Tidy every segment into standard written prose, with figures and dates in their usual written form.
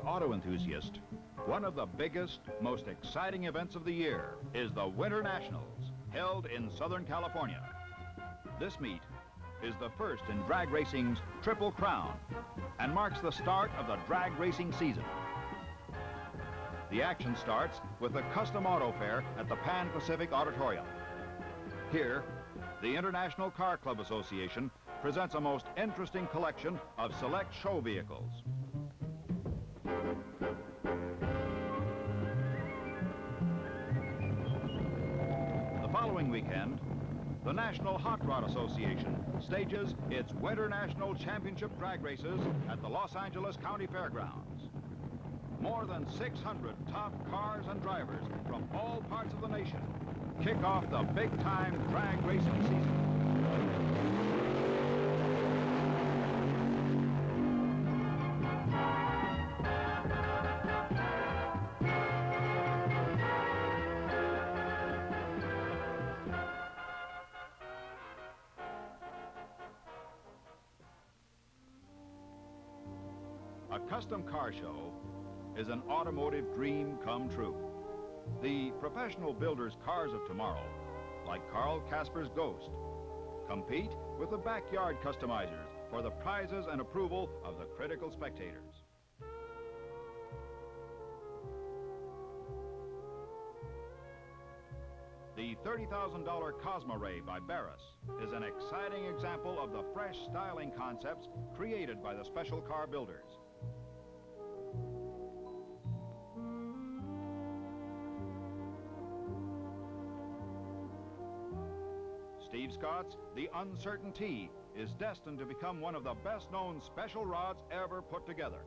auto enthusiast, one of the biggest, most exciting events of the year is the Winter Nationals, held in Southern California. This meet is the first in drag racing's Triple Crown and marks the start of the drag racing season. The action starts with a custom auto fair at the Pan Pacific Auditorium. Here, the International Car Club Association presents a most interesting collection of select show vehicles. The following weekend, the National Hot Rod Association stages its Winter National Championship drag races at the Los Angeles County Fairgrounds. More than 600 top cars and drivers from all parts of the nation kick off the big-time drag racing season. A custom car show is an automotive dream come true. The professional builders' cars of tomorrow, like Carl Casper's Ghost, compete with the backyard customizers for the prizes and approval of the critical spectators. The $30,000 Cosmo Ray by Barris is an exciting example of the fresh styling concepts created by the special car builders. Steve Scott's The Uncertain T is destined to become one of the best-known special rods ever put together.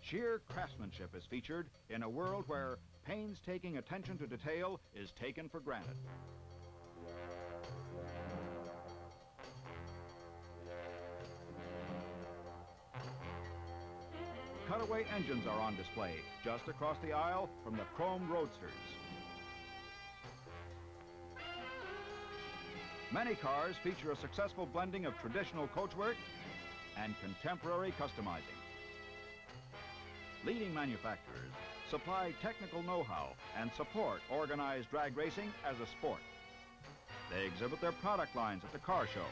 Sheer craftsmanship is featured in a world where painstaking attention to detail is taken for granted. Cutaway engines are on display just across the aisle from the chrome roadsters. Many cars feature a successful blending of traditional coachwork and contemporary customizing. Leading manufacturers supply technical know-how and support organized drag racing as a sport. They exhibit their product lines at the car show.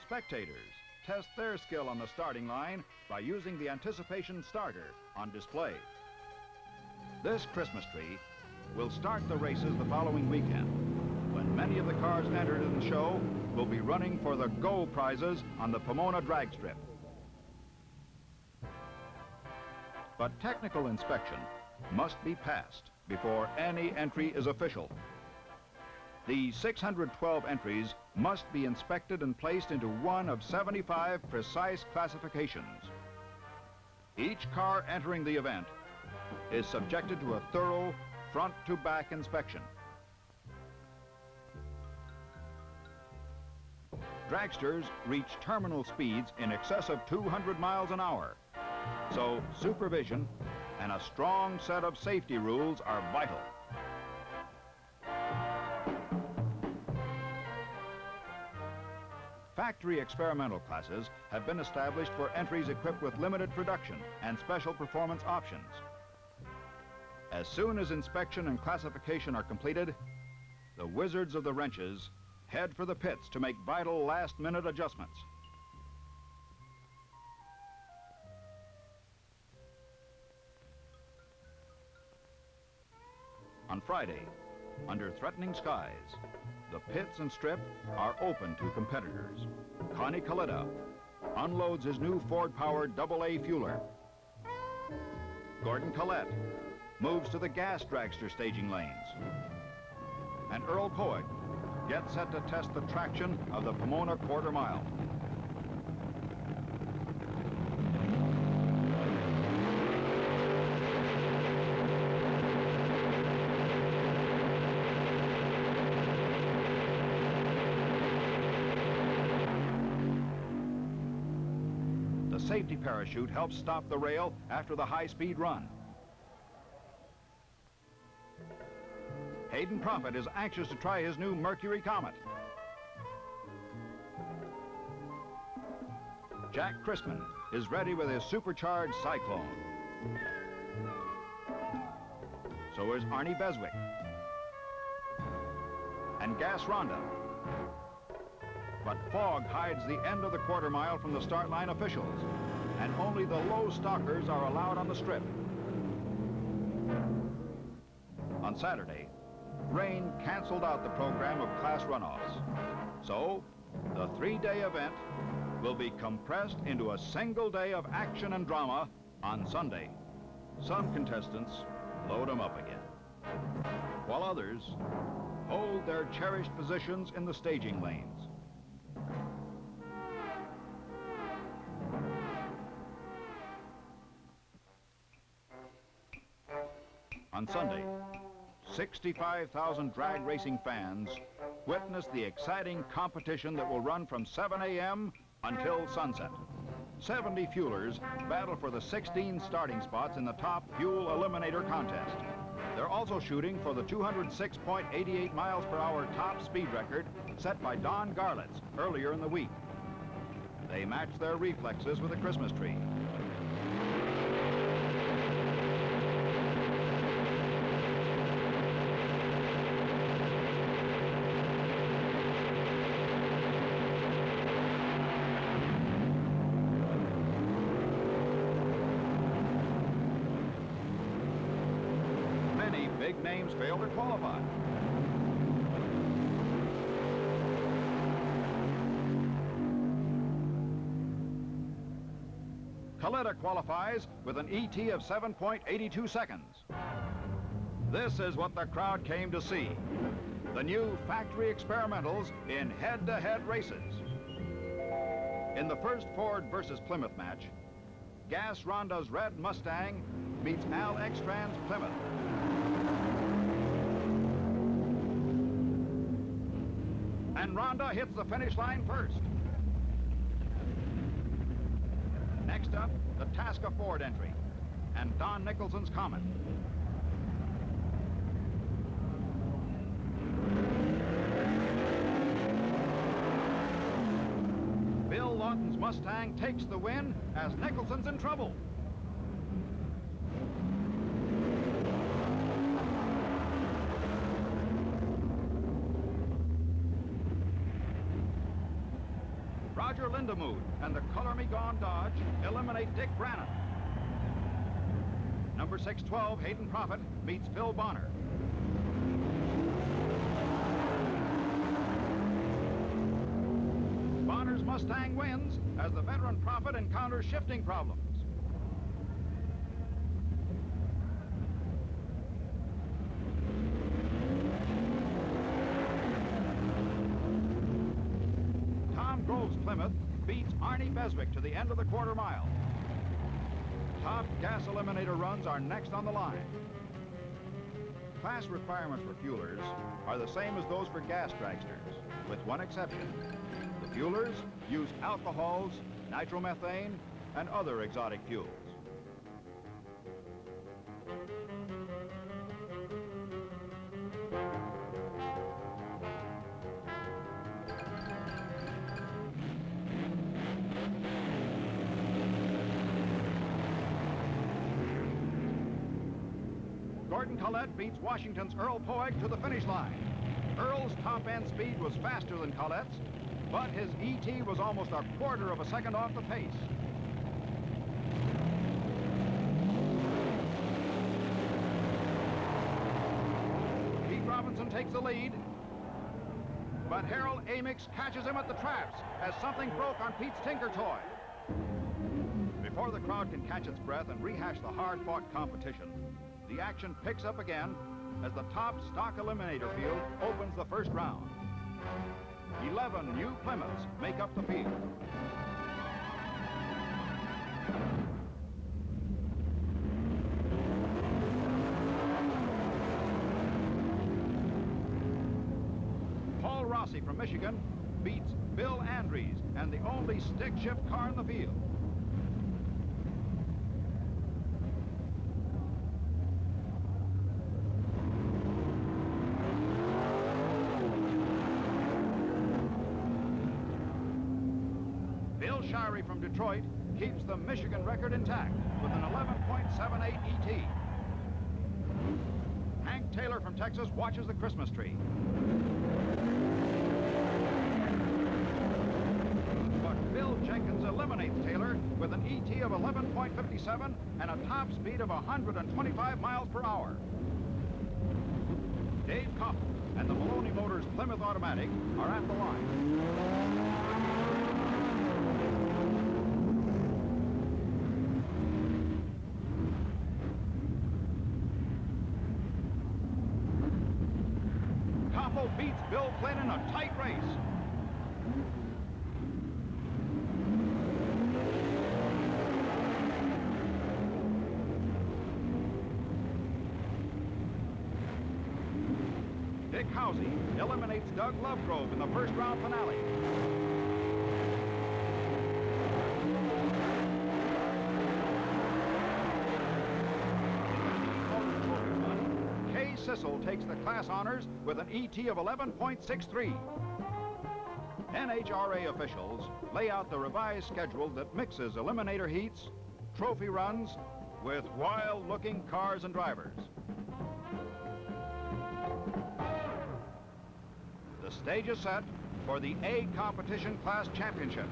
Spectators test their skill on the starting line by using the anticipation starter on display. This Christmas tree will start the races the following weekend, when many of the cars entered in the show will be running for the Go prizes on the Pomona drag strip. But technical inspection must be passed before any entry is official. The 612 entries must be inspected and placed into one of 75 precise classifications. Each car entering the event is subjected to a thorough front-to-back inspection. Dragsters reach terminal speeds in excess of 200 miles an hour, so supervision and a strong set of safety rules are vital. Factory experimental classes have been established for entries equipped with limited production and special performance options. As soon as inspection and classification are completed, the wizards of the wrenches head for the pits to make vital last-minute adjustments. On Friday, under threatening skies, the pits and strip are open to competitors. Connie Coletta unloads his new Ford-powered AA fueler. Gordon Collette moves to the gas dragster staging lanes. And Earl Poig gets set to test the traction of the Pomona quarter mile. The safety parachute helps stop the rail after the high-speed run. Hayden Prophet is anxious to try his new Mercury Comet. Jack Crispin is ready with his supercharged Cyclone. So is Arnie Beswick and Gas Rhonda. But fog hides the end of the quarter mile from the start line officials, and only the low stalkers are allowed on the strip. On Saturday, rain canceled out the program of class runoffs. So, the three-day event will be compressed into a single day of action and drama on Sunday. Some contestants load them up again, while others hold their cherished positions in the staging lanes. On Sunday, 65,000 drag racing fans witness the exciting competition that will run from 7 a.m. until sunset. 70 fuelers battle for the 16 starting spots in the top fuel eliminator contest. They're also shooting for the 206.88 miles per hour top speed record set by Don Garlitz earlier in the week. They match their reflexes with a Christmas tree. Big names fail to qualify. Coletta qualifies with an ET of 7.82 seconds. This is what the crowd came to see. The new factory experimentals in head-to-head races. In the first Ford versus Plymouth match, Gas Rhonda's red Mustang meets Al Extran's Plymouth. And Rhonda hits the finish line first. Next up, the Tasca Ford entry and Don Nicholson's Comet. Bill Lawton's Mustang takes the win as Nicholson's in trouble. Roger Lindemuth and the Color Me Gone Dodge eliminate Dick Brannon. Number 612, Hayden Prophet, meets Phil Bonner. Bonner's Mustang wins as the veteran Prophet encounters shifting problems. Grove's Plymouth beats Arnie Beswick to the end of the quarter mile. Top gas eliminator runs are next on the line. Class requirements for fuelers are the same as those for gas dragsters, with one exception. The fuelers use alcohols, nitromethane, and other exotic fuels. Gordon Collette beats Washington's Earl Poeg to the finish line. Earl's top-end speed was faster than Collette's, but his ET was almost a quarter of a second off the pace. Pete Robinson takes the lead, but Harold Amix catches him at the traps as something broke on Pete's Tinker Toy. Before the crowd can catch its breath and rehash the hard-fought competition, the action picks up again as the top stock eliminator field opens the first round. 11 new Plymouths make up the field. Paul Rossi from Michigan beats Bill Andrews and the only stick-shift car in the field. Shirey from Detroit keeps the Michigan record intact with an 11.78 ET. Hank Taylor from Texas watches the Christmas tree. But Bill Jenkins eliminates Taylor with an ET of 11.57 and a top speed of 125 miles per hour. Dave Koppel and the Maloney Motors Plymouth Automatic are at the line. Koppel beats Bill Flynn in a tight race. Dick Housey eliminates Doug Lovegrove in the first round finale. Kay Sissel takes the class honors with an ET of 11.63. NHRA officials lay out the revised schedule that mixes eliminator heats, trophy runs, with wild-looking cars and drivers. The stage is set for the A Competition Class Championship.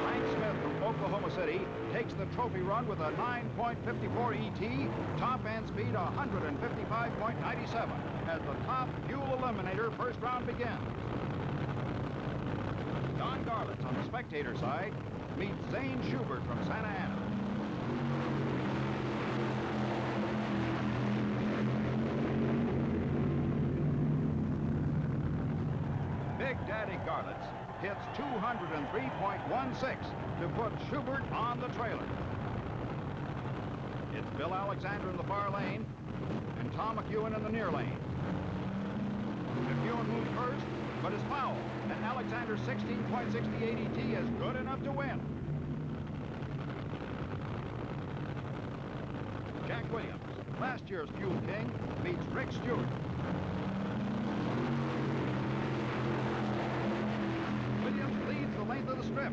Frank Smith from Oklahoma City takes the trophy run with a 9.54 ET, top end speed 155.97 as the top fuel eliminator first round begins. Don Garlitz on the spectator side meets Zane Schubert from Santa Ana. Big Daddy Garlitz hits 203.16 to put Schubert on the trailer. It's Bill Alexander in the far lane and Tom McEwen in the near lane. McEwen moves first, but is fouled, and Alexander's 16.68 ET is good enough to win. Jack Williams, last year's Fuel King, meets Rick Stewart. Williams leads the length of the strip,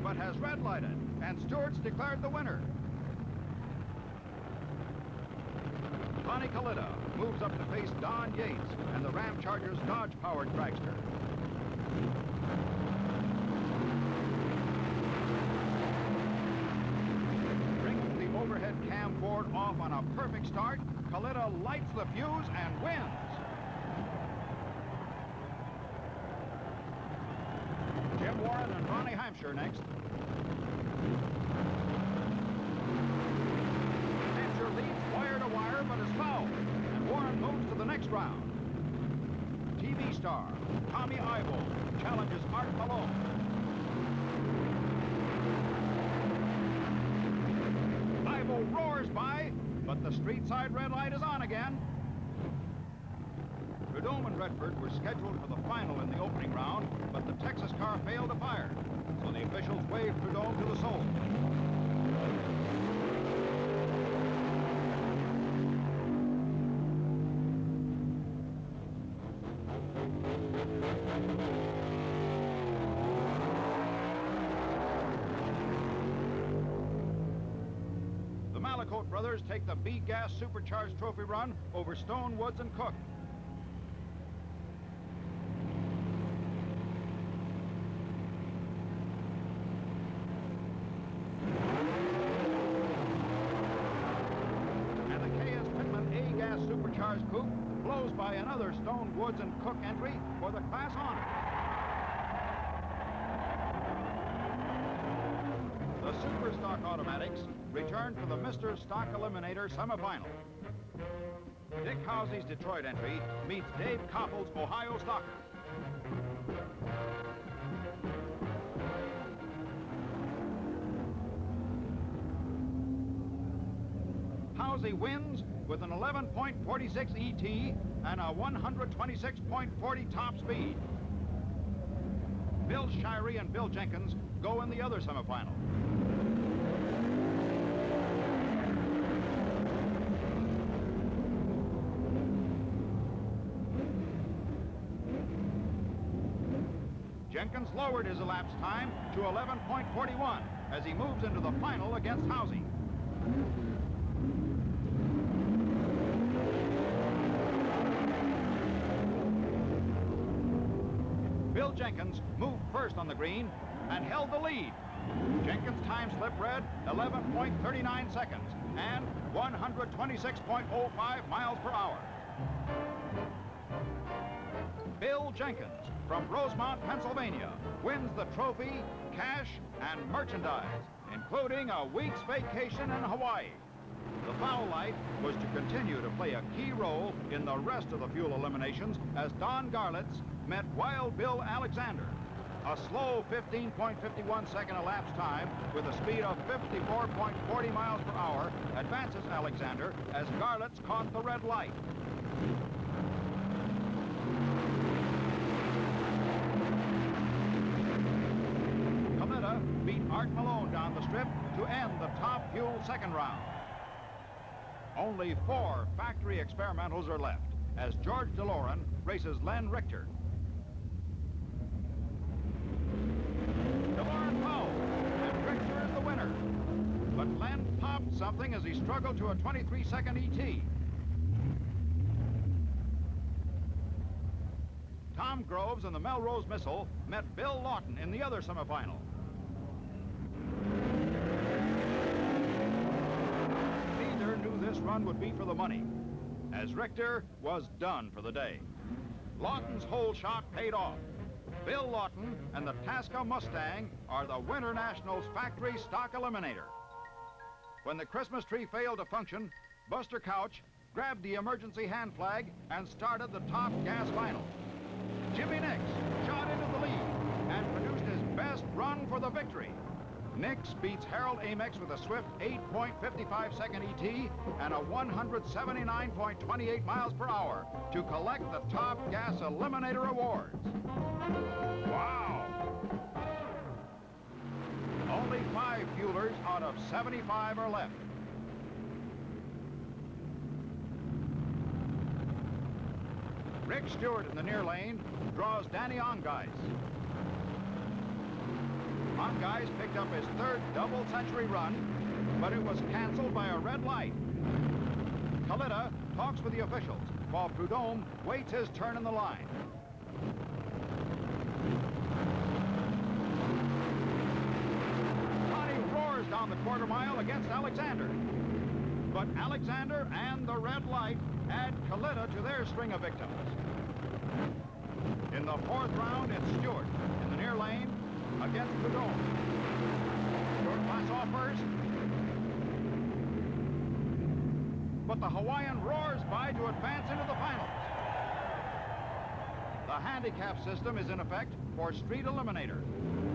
but has red lighted, and Stewart's declared the winner. Bonnie Coletta moves up to face Don Yates and the Ram Charger's Dodge-powered dragster. Bringing the overhead cam board off on a perfect start, Coletta lights the fuse and wins. Jim Warren and Ronnie Hampshire next. Hampshire leads wire to wire, but is fouled, and Warren moves to the next round. TV star Tommy Ivo challenges Art Malone. Ivo roars by, but the street side red light is on again. Prudhomme and Redford were scheduled for the final in the opening round, but the Texas car failed to fire, so the officials waved Prudhomme to the soul. The Malakote brothers take the B-Gas Supercharged Trophy run over Stone, Woods, and Cook. Supercharged coupe blows by another Stone, Woods, and Cook entry for the class honor. The Super Stock Automatics return for the Mr. Stock Eliminator semifinal. Dick Housey's Detroit entry meets Dave Koppel's Ohio Stocker. Housey wins with an 11.46 ET and a 126.40 top speed. Bill Shirey and Bill Jenkins go in the other semifinal. Jenkins lowered his elapsed time to 11.41 as he moves into the final against Housing. Bill Jenkins moved first on the green and held the lead. Jenkins' time slip read 11.39 seconds and 126.05 miles per hour. Bill Jenkins from Rosemont, Pennsylvania, wins the trophy, cash, and merchandise, including a week's vacation in Hawaii. The foul light was to continue to play a key role in the rest of the fuel eliminations as Don Garlitz met Wild Bill Alexander. A slow 15.51 second elapsed time with a speed of 54.40 miles per hour advances Alexander as Garlitz caught the red light. Beat Art Malone down the strip to end the top fuel second round. Only 4 factory experimentals are left as George DeLorean races Len Richter. DeLorean fouled, and Richter is the winner. But Len popped something as he struggled to a 23-second ET. Tom Groves and the Melrose Missile met Bill Lawton in the other semifinal. Neither knew this run would be for the money, as Richter was done for the day. Lawton's whole shot paid off. Bill Lawton and the Tasca Mustang are the Winter Nationals factory stock eliminator. When the Christmas tree failed to function, Buster Couch grabbed the emergency hand flag and started the top gas final. Jimmy Nix shot into the lead and produced his best run for the victory. Nix beats Harold Amex with a swift 8.55 second ET and a 179.28 miles per hour to collect the top gas eliminator awards. Wow! Only 5 fuelers out of 75 are left. Rick Stewart in the near lane draws Danny Ongeis. Ongeis picked up his 3rd double-century run, but it was canceled by a red light. Kalita talks with the officials, while Prudhomme waits his turn in the line. Connie roars down the quarter mile against Alexander. But Alexander and the red light add Kalita to their string of victims. In the 4th round, it's Stewart in the near lane against Prudhomme. Stewart blasts off first. But the Hawaiian roars by to advance into the finals. The handicap system is in effect for Street Eliminator.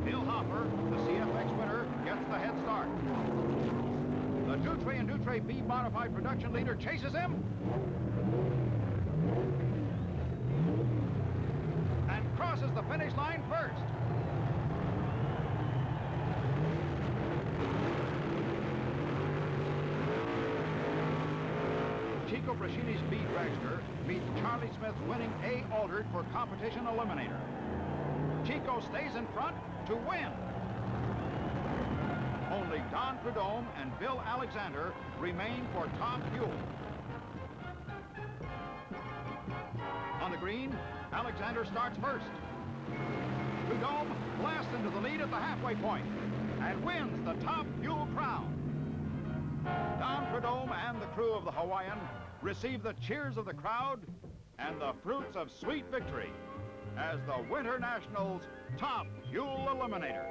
Bill Hopper, the CFX winner, gets the head start. The Dutre and Dutre B modified production leader chases him and crosses the finish line first. Chico Brascini's B dragster meets Charlie Smith's winning A altered for competition eliminator. Chico stays in front to win. Only Don Prudhomme and Bill Alexander remain for top fuel. On the green, Alexander starts first. Prudhomme blasts into the lead at the halfway point and wins the top fuel crown. Don Prudhomme and the crew of the Hawaiian receive the cheers of the crowd and the fruits of sweet victory as the Winter Nationals top fuel eliminator.